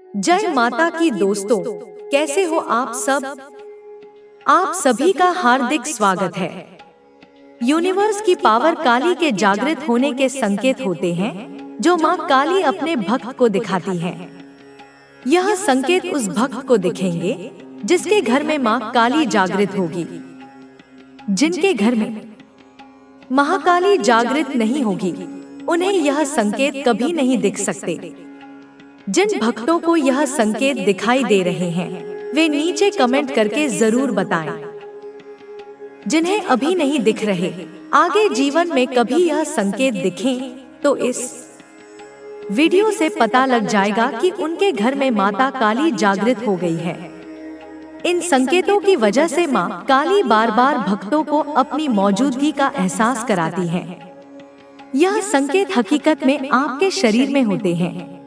जय माता की दोस्तों, कैसे हो आप सब। आप सभी का हार्दिक स्वागत है। यूनिवर्स की पावर काली के जागृत होने के संकेत होते हैं जो माँ काली अपने भक्त को दिखाती है। यह संकेत उस भक्त को दिखेंगे जिसके घर में माँ काली जागृत होगी। जिनके घर में महाकाली जागृत नहीं होगी उन्हें यह संकेत कभी नहीं दिख सकते। जिन भक्तों को यह संकेत दिखाई दे रहे हैं वे नीचे कमेंट करके जरूर बताएं। जिन्हें अभी नहीं दिख रहे, आगे जीवन में कभी यह संकेत दिखें तो इस वीडियो से पता लग जाएगा कि उनके घर में माता काली जागृत हो गई है। इन संकेतों की वजह से माँ काली बार बार भक्तों को अपनी मौजूदगी का एहसास कराती है। यह संकेत हकीकत में आपके शरीर में होते हैं।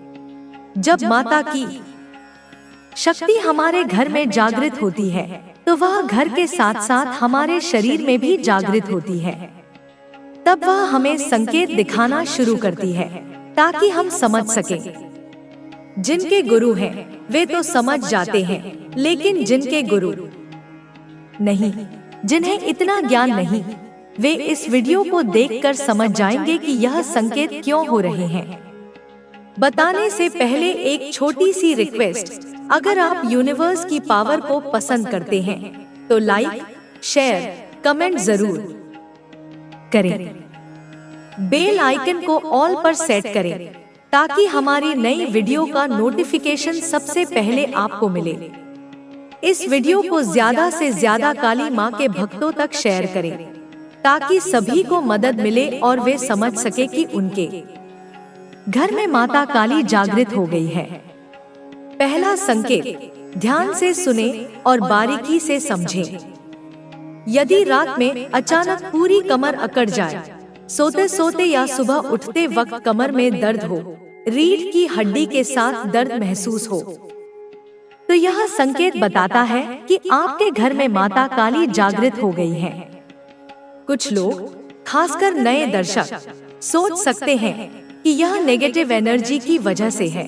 जब माता की शक्ति हमारे घर में जागृत होती है तो वह घर के साथ साथ हमारे शरीर में भी जागृत होती है। तब वह हमें संकेत दिखाना शुरू करती है ताकि हम समझ सकें। जिनके गुरु हैं वे तो समझ जाते हैं, लेकिन जिनके गुरु नहीं, जिन्हें इतना ज्ञान नहीं, वे इस वीडियो को देखकर समझ जाएंगे कि यह संकेत क्यों हो रहे हैं। बताने से पहले एक छोटी सी रिक्वेस्ट, अगर आप यूनिवर्स की पावर को पसंद करते हैं तो लाइक, शेयर, कमेंट जरूर करें। बेल आइकन को ऑल पर सेट करें ताकि हमारी नई वीडियो का नोटिफिकेशन सबसे पहले आपको मिले। इस वीडियो को ज्यादा से ज्यादा काली माँ के भक्तों तक शेयर करें ताकि सभी को मदद मिले और वे समझ सके कि उनके घर में माता काली जागृत हो गई है। पहला संकेत, ध्यान से सुने और बारीकी से समझें। यदि रात में अचानक पूरी कमर अकड़ जाए, सोते सोते या सुबह उठते वक्त कमर में दर्द हो, रीढ़ की हड्डी के साथ दर्द महसूस हो, तो यह संकेत बताता है कि आपके घर में माता काली जागृत हो गई है। कुछ लोग, खासकर नए दर्शक, सोच सकते हैं कि यह नेगेटिव एनर्जी की वजह से है,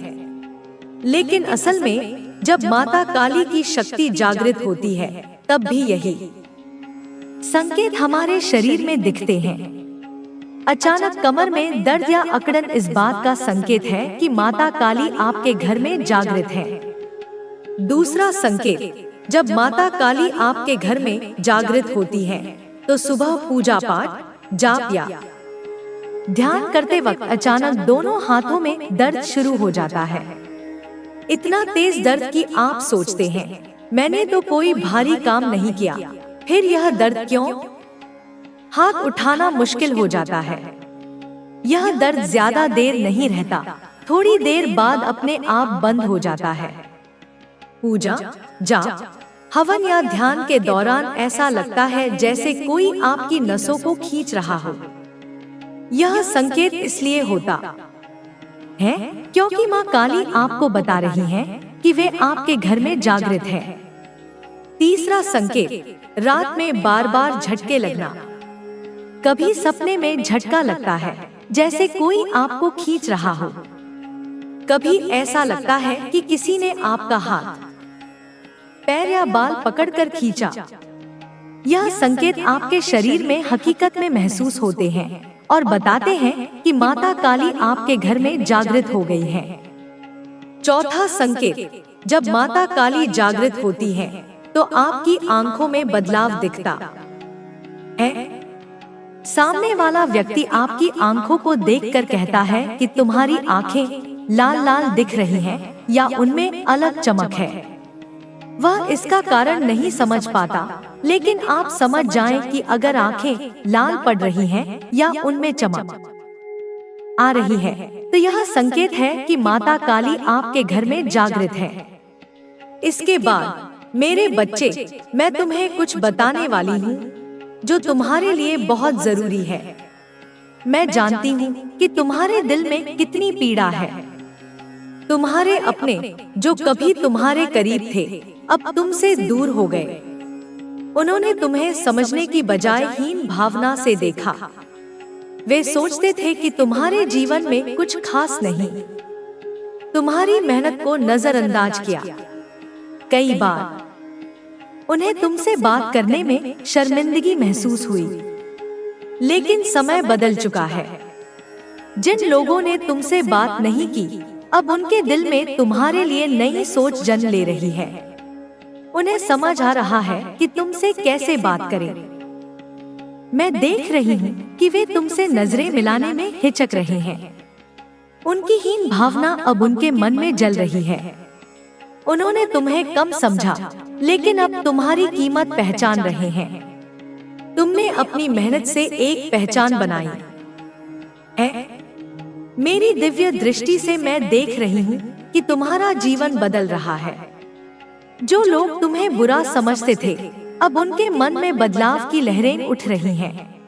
लेकिन असल में जब माता काली की शक्ति जागृत होती है तब भी यही संकेत हमारे शरीर में दिखते हैं। अचानक कमर में दर्द या अकड़न इस बात का संकेत है कि माता काली आपके घर में जागृत है। दूसरा संकेत, जब माता काली आपके घर में जागृत होती है तो सुबह पूजा पाठ, जाप या ध्यान करते वक्त अचानक दोनों हाथों में दर्द शुरू हो जाता है। इतना तेज दर्द कि आप सोचते हैं मैंने तो कोई भारी काम नहीं किया, फिर यह दर्द क्यों? हाथ उठाना मुश्किल हो जाता है। यह दर्द ज्यादा देर नहीं रहता, थोड़ी देर बाद अपने आप बंद हो जाता है। पूजा, जाप, हवन या ध्यान के दौरान ऐसा लगता है जैसे कोई आपकी नसों को खींच रहा हो। यह संकेत इसलिए होता है क्योंकि माँ काली आपको बता रही हैं कि वे आपके घर में जागृत है। तीसरा संकेत, रात में बार बार झटके लगना। कभी सपने में झटका लगता है जैसे कोई आपको खींच रहा हो। कभी ऐसा लगता है कि किसी ने आपका हाथ, पैर या बाल पकड़कर खींचा। यह संकेत आपके शरीर में हकीकत में महसूस होते हैं और बताते हैं कि माता काली आपके घर में जागृत हो गई है। चौथा संकेत, जब माता काली जागृत होती है तो आपकी आंखों में बदलाव दिखता है। सामने वाला व्यक्ति आपकी आंखों को देखकर कहता है कि तुम्हारी आंखें लाल लाल दिख रही हैं या उनमें अलग चमक है। वह इसका कारण नहीं समझ पाता, लेकिन आप समझ जाएं कि अगर आंखें लाल पड़ रही हैं या उनमें चमक आ रही है तो यह संकेत है कि माता काली आपके घर में जागृत है। इसके बाद मेरे बच्चे, मैं तुम्हें कुछ बताने वाली हूँ जो तुम्हारे लिए बहुत जरूरी है। मैं जानती हूँ कि तुम्हारे दिल में कितनी पीड़ा है। तुम्हारे अपने जो कभी तुम्हारे करीब थे अब तुमसे दूर हो गए। उन्होंने तुम्हें समझने की बजाय हीन भावना से देखा। वे सोचते थे कि तुम्हारे जीवन में कुछ खास नहीं। तुम्हारी मेहनत को नजरअंदाज किया। कई बार उन्हें तुमसे बात करने में शर्मिंदगी महसूस हुई, लेकिन समय बदल चुका है। जिन लोगों ने तुमसे बात नहीं की, अब उनके दिल में तुम्हारे लिए नई सोच जन्म ले रही है। उन्हें समझ आ रहा है कि तुमसे कैसे बात करें। मैं देख रही हूँ कि वे तुमसे नजरें मिलाने में हिचक रहे हैं। उनकी हीन भावना अब उनके मन में जल रही है। उन्होंने तुम्हें कम समझा, लेकिन अब तुम्हारी कीमत पहचान रहे हैं। तुमने अपनी मेहनत से एक पहचान बनाई है। मेरी दिव्य दृष्टि से मैं देख रही हूँ कि तुम्हारा जीवन बदल रहा है। जो लोग तुम्हें बुरा समझते थे, अब उनके मन में बदलाव की लहरें उठ रही हैं।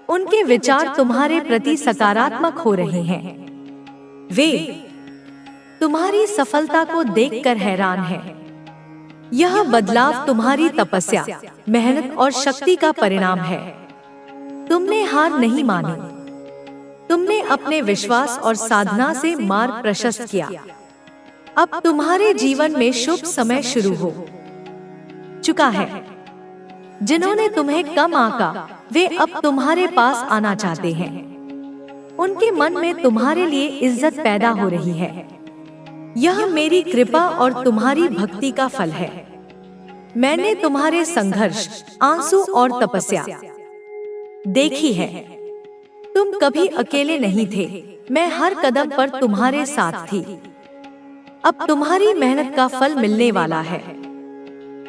उनके विचार तुम्हारे प्रति सकारात्मक हो रहे हैं। वे तुम्हारी सफलता को देखकर हैरान हैं। यह बदलाव तुम्हारी तपस्या, मेहनत और शक्ति का परिणाम है। तुमने हार नहीं मानी। तुमने अपने विश्वास और साधना से मार्ग प्रशस्त किया। अब तुम्हारे जीवन में शुभ समय शुरू हो चुका है। जिन्होंने तुम्हें कम आंका, वे अब तुम्हारे पास आना चाहते हैं। उनके मन में तुम्हारे लिए इज्जत पैदा हो रही है। यह मेरी कृपा और तुम्हारी भक्ति का फल है। मैंने तुम्हारे संघर्ष, आंसू और तपस्या देखी है। तुम कभी अकेले नहीं थे। मैं हर कदम पर तुम्हारे साथ थी। अब तुम्हारी मेहनत का फल मिलने वाला है।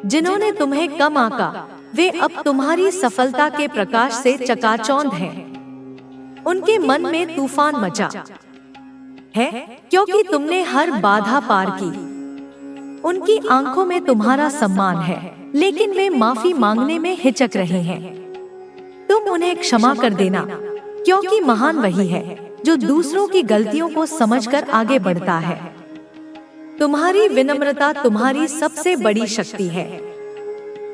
जिन्होंने तुम्हें कम आंका, वे अब तुम्हारी सफलता के प्रकाश से चकाचौंध हैं। उनके मन में तूफान मचा है, क्योंकि तुमने हर बाधा पार की। उनकी आंखों में तुम्हारा सम्मान है, लेकिन वे माफी मांगने में हिचक रहे हैं। तुम उन्हें क्षमा कर देना, क्योंकि महान वही है जो दूसरों की गलतियों को समझकर आगे बढ़ता है। तुम्हारी विनम्रता तुम्हारी सबसे बड़ी शक्ति है।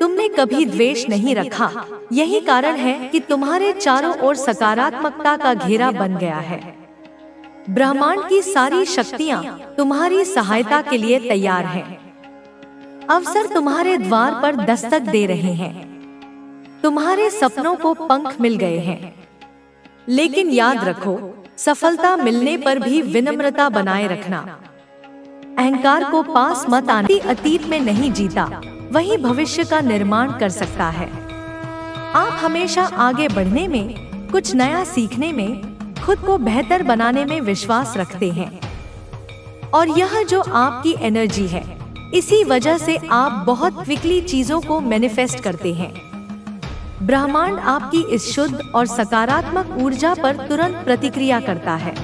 तुमने कभी द्वेष नहीं रखा। यही कारण है कि तुम्हारे चारों ओर सकारात्मकता का घेरा बन गया है। ब्रह्मांड की सारी शक्तियाँ तुम्हारी सहायता के लिए तैयार हैं। अवसर तुम्हारे द्वार पर दस्तक दे रहे हैं। तुम्हारे सपनों को पंख मिल गए हैं। लेकिन याद रखो, सफलता मिलने पर भी विनम्रता बनाए रखना। अहंकार को पास मत आने। अतीत में नहीं जीता, वही भविष्य का निर्माण कर सकता है। आप हमेशा आगे बढ़ने में, कुछ नया सीखने में, खुद को बेहतर बनाने में विश्वास रखते हैं। और यह जो आपकी एनर्जी है, इसी वजह से आप बहुत क्विकली चीजों को मैनिफेस्ट करते हैं। ब्रह्मांड आपकी इस शुद्ध और सकारात्मक ऊर्जा पर तुरंत प्रतिक्रिया करता है।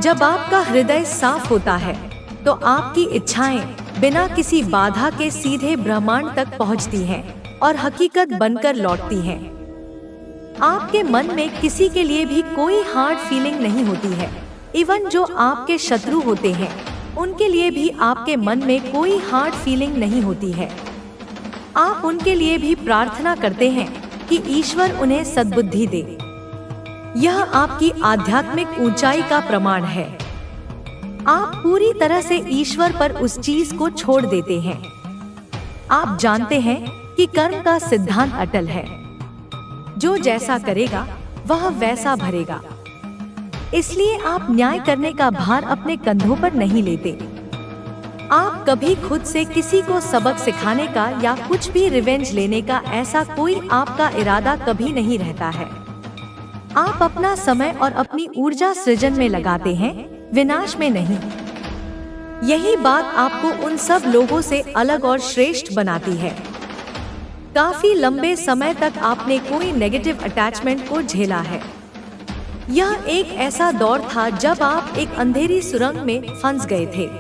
जब आपका हृदय साफ होता है, तो आपकी इच्छाएं बिना किसी बाधा के सीधे ब्रह्मांड तक पहुंचती हैं और हकीकत बनकर लौटती हैं। आपके मन में किसी के लिए भी कोई हार्ड फीलिंग नहीं होती है। इवन जो आपके शत्रु होते हैं, उनके लिए भी आपके मन में कोई हार्ड फीलिंग नहीं होती है। आप उनके लिए भी प्रार्थना करते हैं कि ईश्वर उन्हें सद्बुद्धि दे। यह आपकी आध्यात्मिक ऊंचाई का प्रमाण है। आप पूरी तरह से ईश्वर पर उस चीज को छोड़ देते हैं। आप जानते हैं कि कर्म का सिद्धांत अटल है। जो जैसा करेगा, वह वैसा भरेगा। इसलिए आप न्याय करने का भार अपने कंधों पर नहीं लेते। आप कभी खुद से किसी को सबक सिखाने का या कुछ भी रिवेंज लेने का ऐसा कोई आपका इरादा कभी नहीं रहता है। आप अपना समय और अपनी ऊर्जा सृजन में लगाते हैं, विनाश में नहीं। यही बात आपको उन सब लोगों से अलग और श्रेष्ठ बनाती है। काफी लंबे समय तक आपने कोई नेगेटिव अटैचमेंट को झेला है। यह एक ऐसा दौर था जब आप एक अंधेरी सुरंग में फंस गए थे।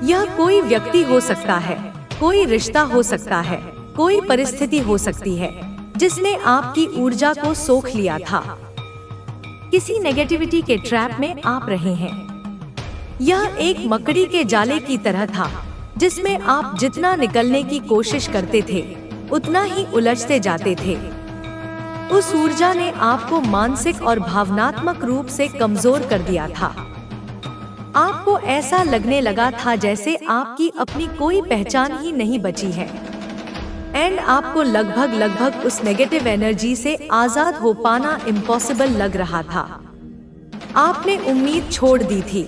यह कोई व्यक्ति हो सकता है, कोई रिश्ता हो सकता है, कोई परिस्थिति हो सकती है जिसने आपकी ऊर्जा को सोख लिया था। किसी नेगेटिविटी के ट्रैप में आप रहे हैं। यह एक मकड़ी के जाले की तरह था, जिसमें आप जितना निकलने की कोशिश करते थे, उतना ही उलझते जाते थे। उस ऊर्जा ने आपको मानसिक और भावनात्मक रूप से कमजोर कर दिया था। आपको ऐसा लगने लगा था जैसे आपकी अपनी कोई पहचान ही नहीं बची है। एंड आपको लगभग उस नेगेटिव एनर्जी से आजाद हो पाना इम्पॉसिबल लग रहा था। आपने उम्मीद छोड़ दी थी।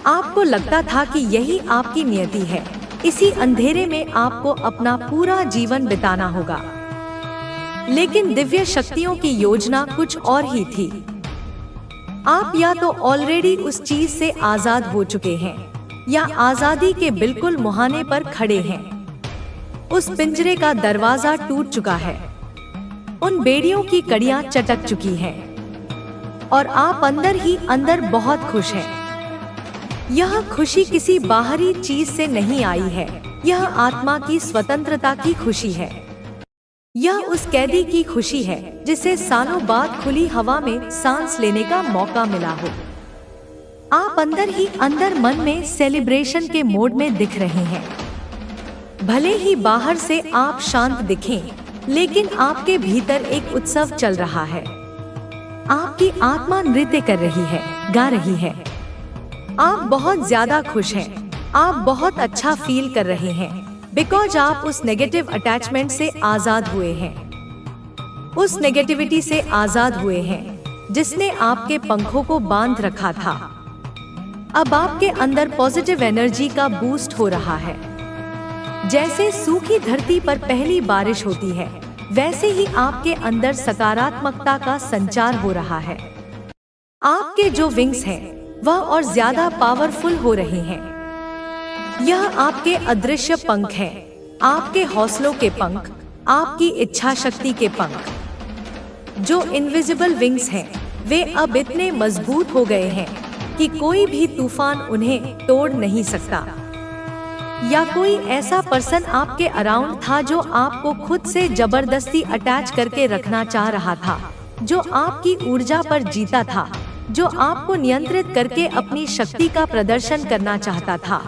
आपको लगता था कि यही आपकी नियति है, इसी अंधेरे में आपको अपना पूरा जीवन बिताना होगा। लेकिन दिव्य शक्तियों की योजना कुछ और ही थी। आप या तो ऑलरेडी उस चीज से आजाद हो चुके हैं या आजादी के बिल्कुल मुहाने पर खड़े हैं। उस पिंजरे का दरवाजा टूट चुका है, उन बेड़ियों की कड़ियां चटक चुकी हैं और आप अंदर ही अंदर बहुत खुश हैं। यह खुशी किसी बाहरी चीज से नहीं आई है, यह आत्मा की स्वतंत्रता की खुशी है। यह उस कैदी की खुशी है जिसे सालों बाद खुली हवा में सांस लेने का मौका मिला हो। आप अंदर ही अंदर मन में सेलिब्रेशन के मोड में दिख रहे हैं। भले ही बाहर से आप शांत दिखें, लेकिन आपके भीतर एक उत्सव चल रहा है। आपकी आत्मा नृत्य कर रही है, गा रही है। आप बहुत ज्यादा खुश हैं। आप बहुत अच्छा फील कर रहे हैं बिकॉज आप उस नेगेटिव अटैचमेंट से आजाद हुए हैं। उस नेगेटिविटी से आजाद हुए हैं जिसने आपके पंखों को बांध रखा था। अब आपके अंदर पॉजिटिव एनर्जी का बूस्ट हो रहा है। जैसे सूखी धरती पर पहली बारिश होती है, वैसे ही आपके अंदर सकारात्मकता का संचार हो रहा है। आपके जो विंग्स हैं वह और ज्यादा पावरफुल हो रहे हैं। यह आपके अदृश्य पंख हैं, आपके हौसलों के पंख, आपकी इच्छा शक्ति के पंख। जो इनविजिबल विंग्स हैं, वे अब इतने मजबूत हो गए हैं कि कोई भी तूफान उन्हें तोड़ नहीं सकता। या कोई ऐसा पर्सन आपके अराउंड था जो आपको खुद से जबरदस्ती अटैच करके रखना चाह रहा था, जो आपकी ऊर्जा पर जीता था, जो आपको नियंत्रित करके अपनी शक्ति का प्रदर्शन करना चाहता था।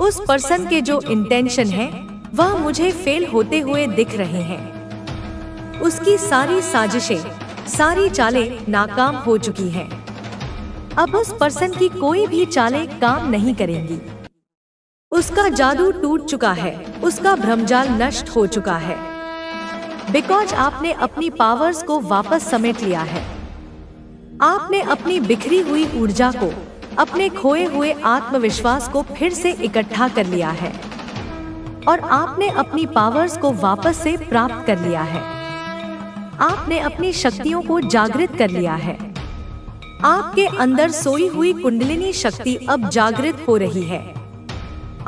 उस पर्सन के जो इंटेंशन है वह मुझे फेल होते हुए दिख रहे हैं। उसकी सारी साजिशें, सारी चालें नाकाम हो चुकी हैं। अब उस पर्सन की कोई भी चालें काम नहीं करेंगी। उसका जादू टूट चुका है, उसका भ्रमजाल नष्ट हो चुका है। बिकॉज आपने अपनी पावर्स को वापस समेट लिया है। आपने अपनी बिखरी हुई ऊर्जा को, अपने खोए हुए आत्मविश्वास को फिर से इकट्ठा कर लिया है और आपने अपनी पावर्स को वापस से प्राप्त कर लिया है। आपने अपनी शक्तियों को जागृत कर लिया है। आपके अंदर सोई हुई कुंडलिनी शक्ति अब जागृत हो रही है।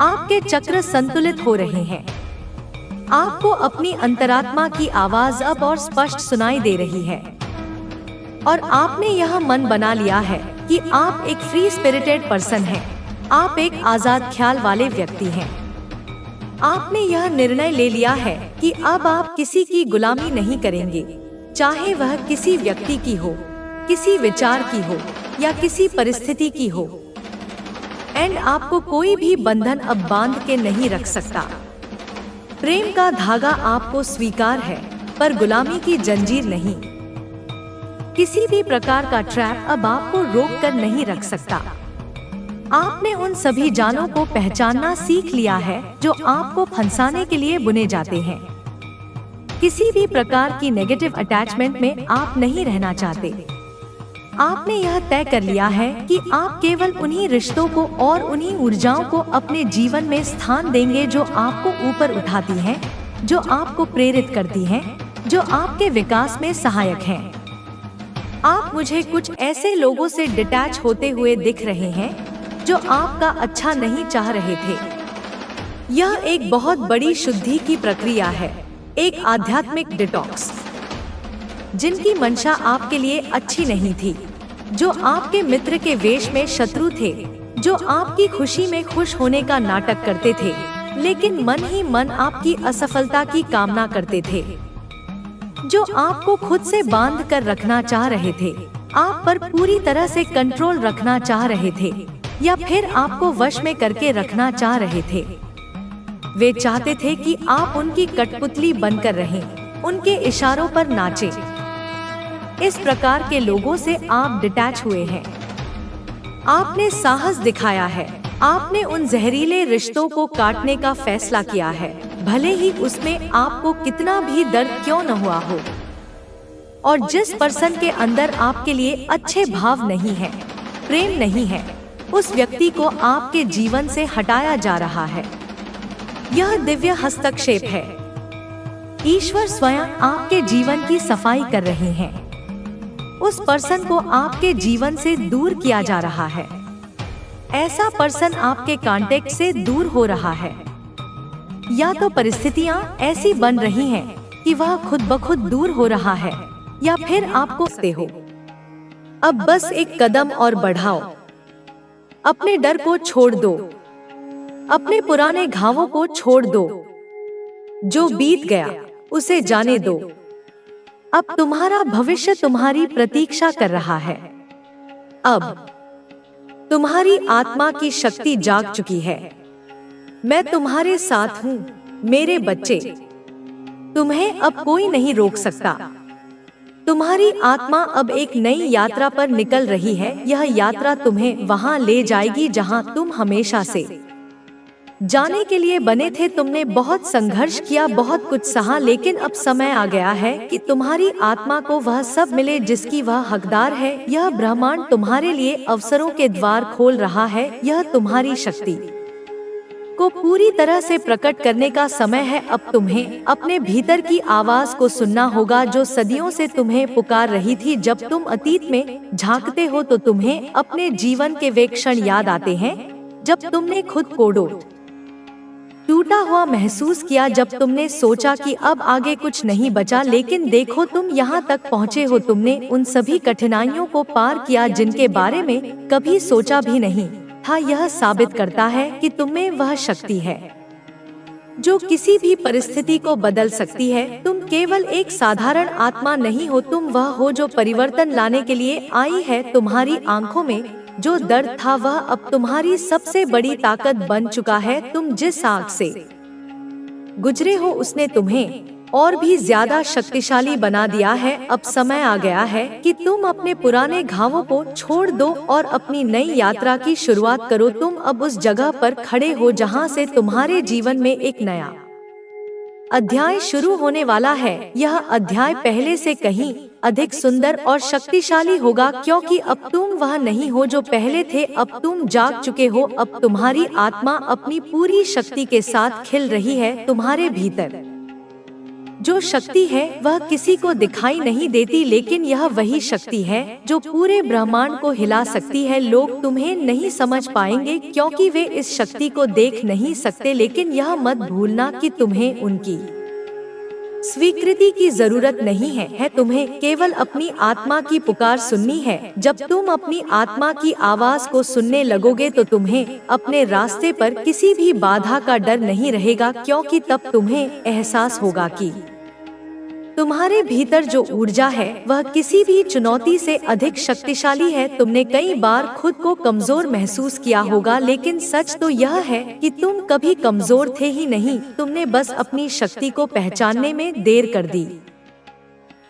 आपके चक्र संतुलित हो रहे हैं। आपको अपनी अंतरात्मा की आवाज अब और स्पष्ट सुनाई दे रही है और आपने यह मन बना लिया है कि आप एक फ्री स्पिरिटेड पर्सन हैं। आप एक आजाद ख्याल वाले व्यक्ति हैं। आपने यह निर्णय ले लिया है कि अब आप किसी की गुलामी नहीं करेंगे, चाहे वह किसी व्यक्ति की हो, किसी विचार की हो या किसी परिस्थिति की हो। एंड आपको कोई भी बंधन अब बांध के नहीं रख सकता। प्रेम का धागा आपको स्वीकार है, पर गुलामी की जंजीर नहीं। किसी भी प्रकार का ट्रैप अब आपको रोक कर नहीं रख सकता। आपने उन सभी जालों को पहचानना सीख लिया है जो आपको फंसाने के लिए बुने जाते हैं। किसी भी प्रकार की नेगेटिव अटैचमेंट में आप नहीं रहना चाहते। आपने यह तय कर लिया है कि आप केवल उन्हीं रिश्तों को और उन्हीं ऊर्जाओं को अपने जीवन में स्थान देंगे जो आपको ऊपर उठाती हैं, जो आपको प्रेरित करती हैं, जो आपके विकास में सहायक हैं। आप मुझे कुछ ऐसे लोगों से डिटैच होते हुए दिख रहे हैं जो आपका अच्छा नहीं चाह रहे थे। यह एक बहुत बड़ी शुद्धि की प्रक्रिया है, एक आध्यात्मिक डिटॉक्स। जिनकी मंशा आपके लिए अच्छी नहीं थी, जो आपके मित्र के वेश में शत्रु थे, जो आपकी खुशी में खुश होने का नाटक करते थे, लेकिन मन ही मन आपकी असफलता की कामना करते थे, जो आपको खुद से बांध कर रखना चाह रहे थे, आप पर पूरी तरह से कंट्रोल रखना चाह रहे थे या फिर आपको वश में करके रखना चाह रहे थे। वे चाहते थे कि आप उनकी कठपुतली बनकर रहें, उनके इशारों पर नाचें। इस प्रकार के लोगों से आप डिटैच हुए हैं। आपने साहस दिखाया है। आपने उन जहरीले रिश्तों को काटने का फैसला किया है, भले ही उसमें आपको कितना भी दर्द क्यों न हुआ हो। और जिस पर्सन के अंदर आपके लिए अच्छे भाव नहीं है, प्रेम नहीं है, उस व्यक्ति को आपके जीवन से हटाया जा रहा है। यह दिव्य हस्तक्षेप है। ईश्वर स्वयं आपके जीवन की सफाई कर रहे हैं। उस पर्सन को आपके जीवन से दूर किया जा रहा है। ऐसा पर्सन आपके कांटेक्ट से दूर हो रहा है, या तो परिस्थितियां ऐसी बन रही हैं कि वह खुद ब खुद दूर हो रहा है, या फिर आपको सकते हो। अब बस एक कदम और बढ़ाओ। अपने डर को छोड़ दो, अपने पुराने घावों को छोड़ दो। जो बीत गया उसे जाने दो। अब तुम्हारा भविष्य तुम्हारी प्रतीक्षा कर रहा है। अब तुम्हारी आत्मा की शक्ति जाग चुकी है। मैं तुम्हारे साथ हूँ मेरे बच्चे। तुम्हें अब कोई नहीं रोक सकता। तुम्हारी आत्मा अब एक नई यात्रा पर निकल रही है। यह यात्रा तुम्हें वहां ले जाएगी जहां तुम हमेशा से जाने के लिए बने थे। तुमने बहुत संघर्ष किया, बहुत कुछ सहा, लेकिन अब समय आ गया है कि तुम्हारी आत्मा को वह सब मिले जिसकी वह हकदार है। यह ब्रह्मांड तुम्हारे लिए अवसरों के द्वार खोल रहा है। यह तुम्हारी शक्ति को पूरी तरह से प्रकट करने का समय है। अब तुम्हें अपने भीतर की आवाज को सुनना होगा जो सदियों से तुम्हें पुकार रही थी। जब तुम अतीत में झांकते हो तो तुम्हें अपने जीवन के वे क्षण याद आते हैं जब तुमने खुद को टूटा हुआ महसूस किया, जब तुमने सोचा कि अब आगे कुछ नहीं बचा। लेकिन देखो तुम यहाँ तक पहुँचे हो। तुमने उन सभी कठिनाइयों को पार किया जिनके बारे में कभी सोचा भी नहीं था। यह साबित करता है कि तुम में वह शक्ति है जो किसी भी परिस्थिति को बदल सकती है। तुम केवल एक साधारण आत्मा नहीं हो, तुम वह हो जो परिवर्तन लाने के लिए आई है। तुम्हारी आंखों में जो दर्द था वह अब तुम्हारी सबसे बड़ी ताकत बन चुका है। तुम जिस आग से गुजरे हो उसने तुम्हें और भी ज्यादा शक्तिशाली बना दिया है। अब समय आ गया है कि तुम अपने पुराने घावों को छोड़ दो और अपनी नई यात्रा की शुरुआत करो। तुम अब उस जगह पर खड़े हो जहां से तुम्हारे जीवन में एक नया अध्याय शुरू होने वाला है। यह अध्याय पहले से कहीं अधिक सुंदर और शक्तिशाली होगा, क्योंकि अब तुम वह नहीं हो जो पहले थे। अब तुम जाग चुके हो। अब तुम्हारी आत्मा अपनी पूरी शक्ति के साथ खिल रही है। तुम्हारे भीतर जो शक्ति है वह किसी को दिखाई नहीं देती, लेकिन यह वही शक्ति है जो पूरे ब्रह्मांड को हिला सकती है। लोग तुम्हें नहीं समझ पाएंगे क्योंकि वे इस शक्ति को देख नहीं सकते, लेकिन यह मत भूलना कि तुम्हें उनकी स्वीकृति की जरूरत नहीं है। तुम्हें केवल अपनी आत्मा की पुकार सुननी है। जब तुम अपनी आत्मा की आवाज को सुनने लगोगे तो तुम्हें अपने रास्ते पर किसी भी बाधा का डर नहीं रहेगा, क्योंकि तब तुम्हें एहसास होगा कि तुम्हारे भीतर जो ऊर्जा है वह किसी भी चुनौती से अधिक शक्तिशाली है। तुमने कई बार खुद को कमजोर महसूस किया होगा, लेकिन सच तो यह है कि तुम कभी कमजोर थे ही नहीं। तुमने बस अपनी शक्ति को पहचानने में देर कर दी।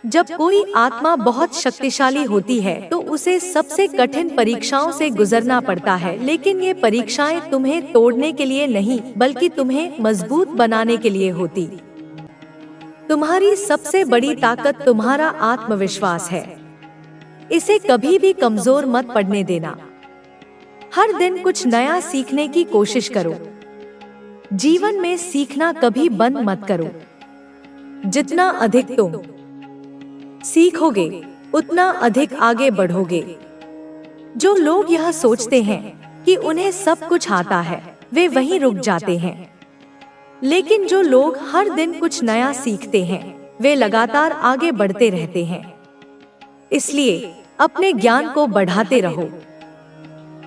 जब कोई आत्मा बहुत शक्तिशाली होती है तो उसे सबसे कठिन परीक्षाओं से गुजरना पड़ता है, लेकिन ये परीक्षाएं तुम्हें तोड़ने के लिए नहीं बल्कि तुम्हें मजबूत बनाने के लिए होती। तुम्हारी सबसे बड़ी ताकत तुम्हारा आत्मविश्वास है। इसे कभी भी कमजोर मत पड़ने देना। हर दिन कुछ नया सीखने की कोशिश करो। जीवन में सीखना कभी बंद मत करो। जितना अधिक तुम सीखोगे उतना अधिक आगे बढ़ोगे। जो लोग यह सोचते हैं कि उन्हें सब कुछ आता है वे वहीं रुक जाते हैं, लेकिन जो लोग हर दिन कुछ नया सीखते हैं वे लगातार आगे बढ़ते रहते हैं। इसलिए अपने ज्ञान को बढ़ाते रहो।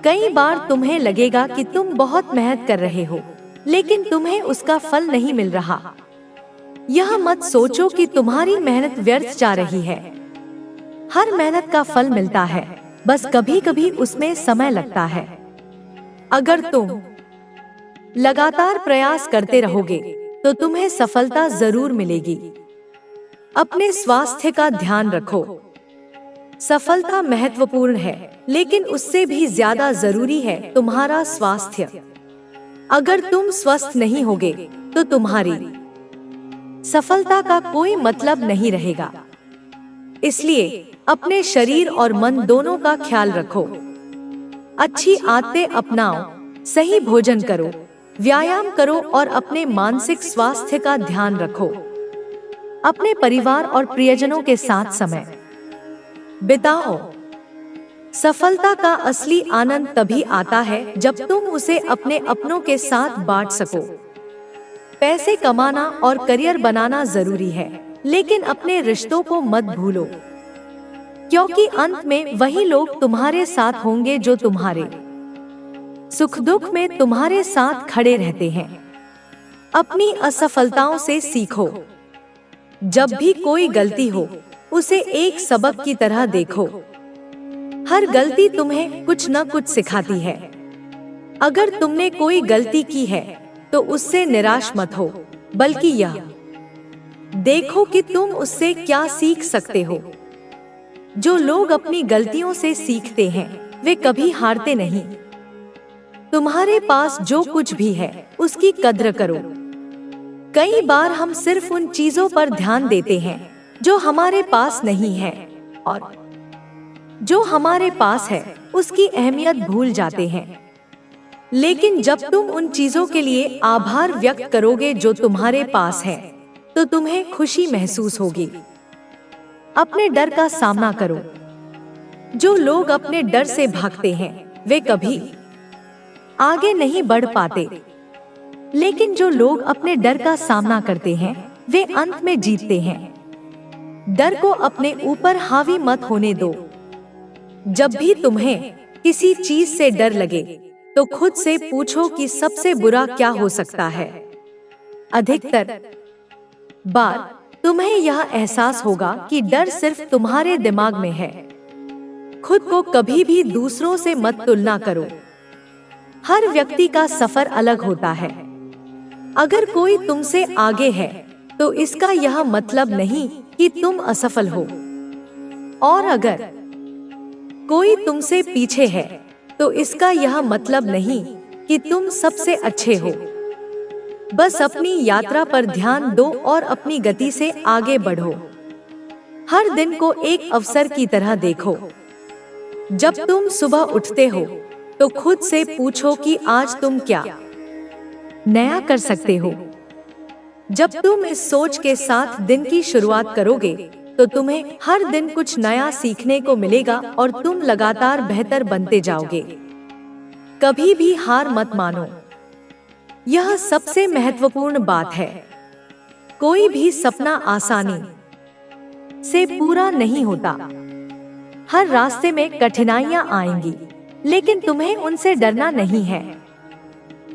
कई बार तुम्हें लगेगा कि तुम बहुत मेहनत कर रहे हो, लेकिन तुम्हें उसका फल नहीं मिल रहा। यह मत सोचो कि तुम्हारी मेहनत व्यर्थ जा रही है। हर मेहनत का फल मिलता है, बस कभी कभी उसमें समय लगता है। अगर तुम लगातार प्रयास करते रहोगे तो तुम्हें सफलता जरूर मिलेगी। अपने स्वास्थ्य का ध्यान रखो। सफलता महत्वपूर्ण है, लेकिन उससे भी ज्यादा जरूरी है तुम्हारा स्वास्थ्य। अगर तुम स्वस्थ नहीं होगे तो तुम्हारी सफलता का कोई मतलब नहीं रहेगा। इसलिए अपने शरीर और मन दोनों का ख्याल रखो। अच्छी आदतें अपनाओ, सही भोजन करो, व्यायाम करो और अपने मानसिक स्वास्थ्य का ध्यान रखो। अपने परिवार और प्रियजनों के साथ समय बिताओ। सफलता का असली आनंद तभी आता है जब तुम उसे अपने अपनों के साथ बांट सको। पैसे कमाना और करियर बनाना जरूरी है, लेकिन अपने रिश्तों को मत भूलो, क्योंकि अंत में वही लोग तुम्हारे साथ होंगे जो तुम्हारे सुख दुख में तुम्हारे साथ खड़े रहते हैं। अपनी असफलताओं से सीखो। जब भी कोई गलती हो, उसे एक सबक की तरह देखो। हर गलती तुम्हें कुछ न कुछ सिखाती है। अगर तुमने कोई गलती की है तो उससे निराश मत हो, बल्कि यह देखो कि तुम उससे क्या सीख सकते हो। जो लोग अपनी गलतियों से सीखते हैं वे कभी हारते नहीं। तुम्हारे पास जो कुछ भी है उसकी कद्र करो। कई बार हम सिर्फ उन चीजों पर ध्यान देते हैं जो हमारे पास नहीं है, और जो हमारे पास है उसकी अहमियत भूल जाते हैं। लेकिन जब तुम उन चीजों के लिए आभार व्यक्त करोगे जो तुम्हारे पास है, तो तुम्हें खुशी महसूस होगी। अपने डर का सामना करो। जो लोग अपने डर से भागते हैं वे कभी आगे नहीं बढ़ पाते, लेकिन जो लोग अपने डर का सामना करते हैं वे अंत में जीतते हैं। डर को अपने ऊपर हावी मत होने दो। जब भी तुम्हें किसी चीज से डर लगे तो खुद से पूछो कि सबसे बुरा क्या हो सकता है। अधिकतर बार तुम्हें यह एहसास होगा कि डर सिर्फ तुम्हारे दिमाग में है। खुद को कभी भी दूसरों से मत तुलना करो। हर व्यक्ति का सफर अलग होता है। अगर कोई तुमसे आगे है तो इसका यह मतलब नहीं कि तुम असफल हो, और अगर कोई तुमसे पीछे है तो इसका यह मतलब नहीं कि तुम सबसे अच्छे हो। बस अपनी यात्रा पर ध्यान दो और अपनी गति से आगे बढ़ो। हर दिन को एक अवसर की तरह देखो। जब तुम सुबह उठते हो तो खुद से पूछो कि आज तुम क्या नया कर सकते हो। जब तुम इस सोच के साथ दिन की शुरुआत करोगे तो तुम्हें हर दिन कुछ नया सीखने को मिलेगा और तुम लगातार बेहतर बनते जाओगे। कभी भी हार मत मानो। यह सबसे महत्वपूर्ण बात है। कोई भी सपना आसानी से पूरा नहीं होता। हर रास्ते में कठिनाइयां आएंगी, लेकिन तुम्हें उनसे डरना नहीं है।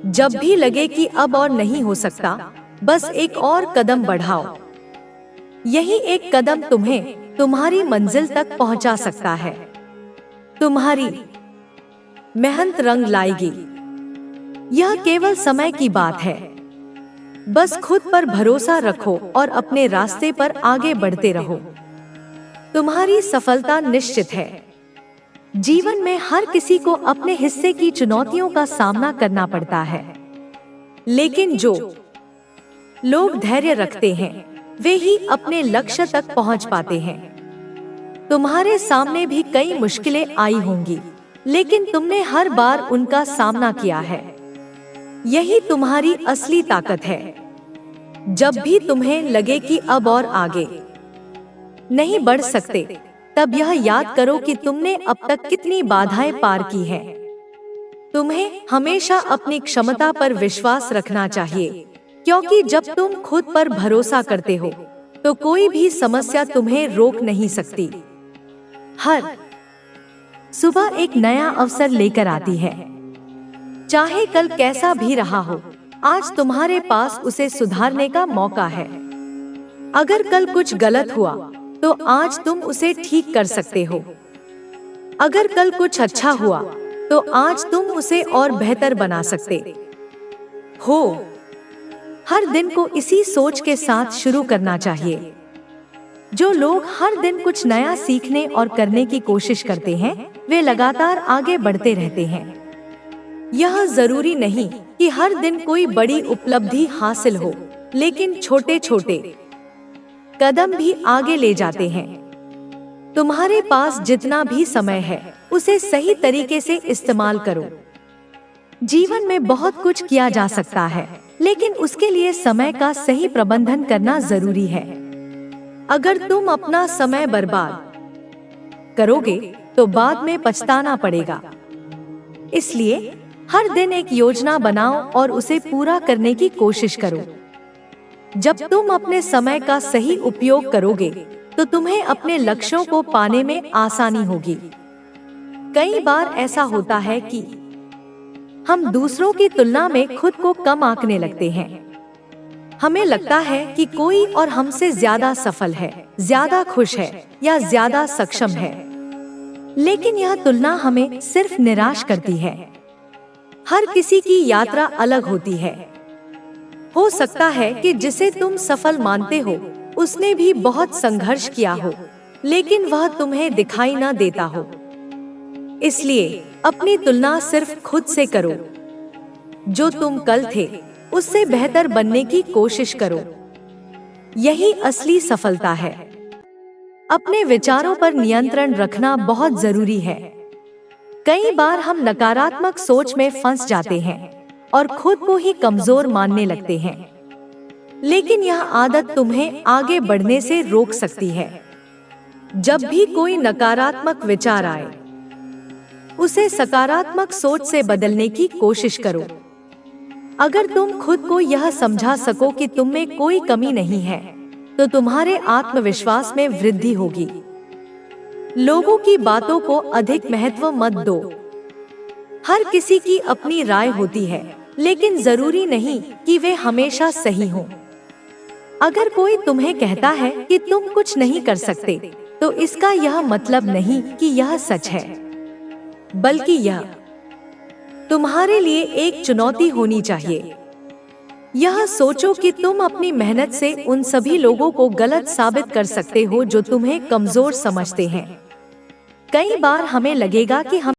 जब भी लगे कि अब और नहीं हो सकता, बस एक और कदम बढ़ाओ। यही एक कदम तुम्हें तुम्हारी मंजिल तक पहुंचा सकता है। तुम्हारी मेहनत रंग लाएगी। यह केवल समय की बात है। बस खुद पर भरोसा रखो और अपने रास्ते पर आगे बढ़ते रहो। तुम्हारी सफलता निश्चित है। जीवन में हर किसी को अपने हिस्से की चुनौतियों का सामना करना पड़ता है, लेकिन जो लोग धैर्य रखते हैं वे ही अपने लक्ष्य तक पहुंच पाते हैं। तुम्हारे सामने भी कई मुश्किलें आई होंगी, लेकिन तुमने हर बार उनका सामना किया है। यही तुम्हारी असली ताकत है। जब भी तुम्हें लगे कि अब और आगे नहीं बढ़ सकते, तब यह याद करो कि तुमने अब तक कितनी बाधाएं पार की हैं। तुम्हें हमेशा अपनी क्षमता पर विश्वास रखना चाहिए, क्योंकि जब तुम खुद पर भरोसा करते हो तो कोई भी समस्या तुम्हें रोक नहीं सकती। हर सुबह एक नया अवसर लेकर आती है। चाहे कल कैसा भी रहा हो, आज तुम्हारे पास उसे सुधारने का मौका है। अगर कल कुछ गलत हुआ तो आज तुम उसे ठीक कर सकते हो। अगर कल कुछ अच्छा हुआ तो आज तुम उसे और बेहतर बना सकते हो। हर दिन को इसी सोच के साथ शुरू करना चाहिए। जो लोग हर दिन कुछ नया सीखने और करने की कोशिश करते हैं, वे लगातार आगे बढ़ते रहते हैं। यह जरूरी नहीं कि हर दिन कोई बड़ी उपलब्धि हासिल हो, लेकिन छोटे छोटे कदम भी आगे ले जाते हैं। तुम्हारे पास जितना भी समय है, उसे सही तरीके से इस्तेमाल करो। जीवन में बहुत कुछ किया जा सकता है, लेकिन उसके लिए समय का सही प्रबंधन करना जरूरी है। अगर तुम अपना समय बर्बाद करोगे तो बाद में पछताना पड़ेगा। इसलिए हर दिन एक योजना बनाओ और उसे पूरा करने की कोशिश करो। जब तुम अपने समय का सही उपयोग करोगे तो तुम्हें अपने लक्ष्यों को पाने में आसानी होगी। कई बार ऐसा होता है कि हम दूसरों की तुलना में खुद को कम आंकने लगते हैं। हमें लगता है कि कोई और हमसे ज्यादा सफल है, ज्यादा खुश है या ज्यादा सक्षम है, लेकिन यह तुलना हमें सिर्फ निराश करती है। हर किसी की यात्रा अलग होती है। हो सकता है कि जिसे तुम सफल मानते हो, उसने भी बहुत संघर्ष किया हो, लेकिन वह तुम्हें दिखाई न देता हो। इसलिए अपनी तुलना सिर्फ खुद से करो। जो तुम कल थे, उससे बेहतर बनने की कोशिश करो। यही असली सफलता है। अपने विचारों पर नियंत्रण रखना बहुत जरूरी है। कई बार हम नकारात्मक सोच में फंस जाते हैं और खुद को ही कमजोर मानने लगते हैं, लेकिन यह आदत तुम्हें आगे बढ़ने से रोक सकती है। जब भी कोई नकारात्मक विचार आए, उसे सकारात्मक सोच से बदलने की कोशिश करो। अगर तुम खुद को यह समझा सको कि तुम में कोई कमी नहीं है, तो तुम्हारे आत्मविश्वास में वृद्धि होगी। लोगों की बातों को अधिक महत्व मत दो। हर किसी की अपनी राय होती है, लेकिन जरूरी नहीं कि वे हमेशा सही हों। अगर कोई तुम्हें कहता है कि तुम कुछ नहीं कर सकते, तो इसका यह मतलब नहीं कि यह सच है, बल्कि यह तुम्हारे लिए एक चुनौती होनी चाहिए। यह सोचो कि तुम अपनी मेहनत से उन सभी लोगों को गलत साबित कर सकते हो जो तुम्हें कमजोर समझते हैं। कई बार हमें लगेगा कि हम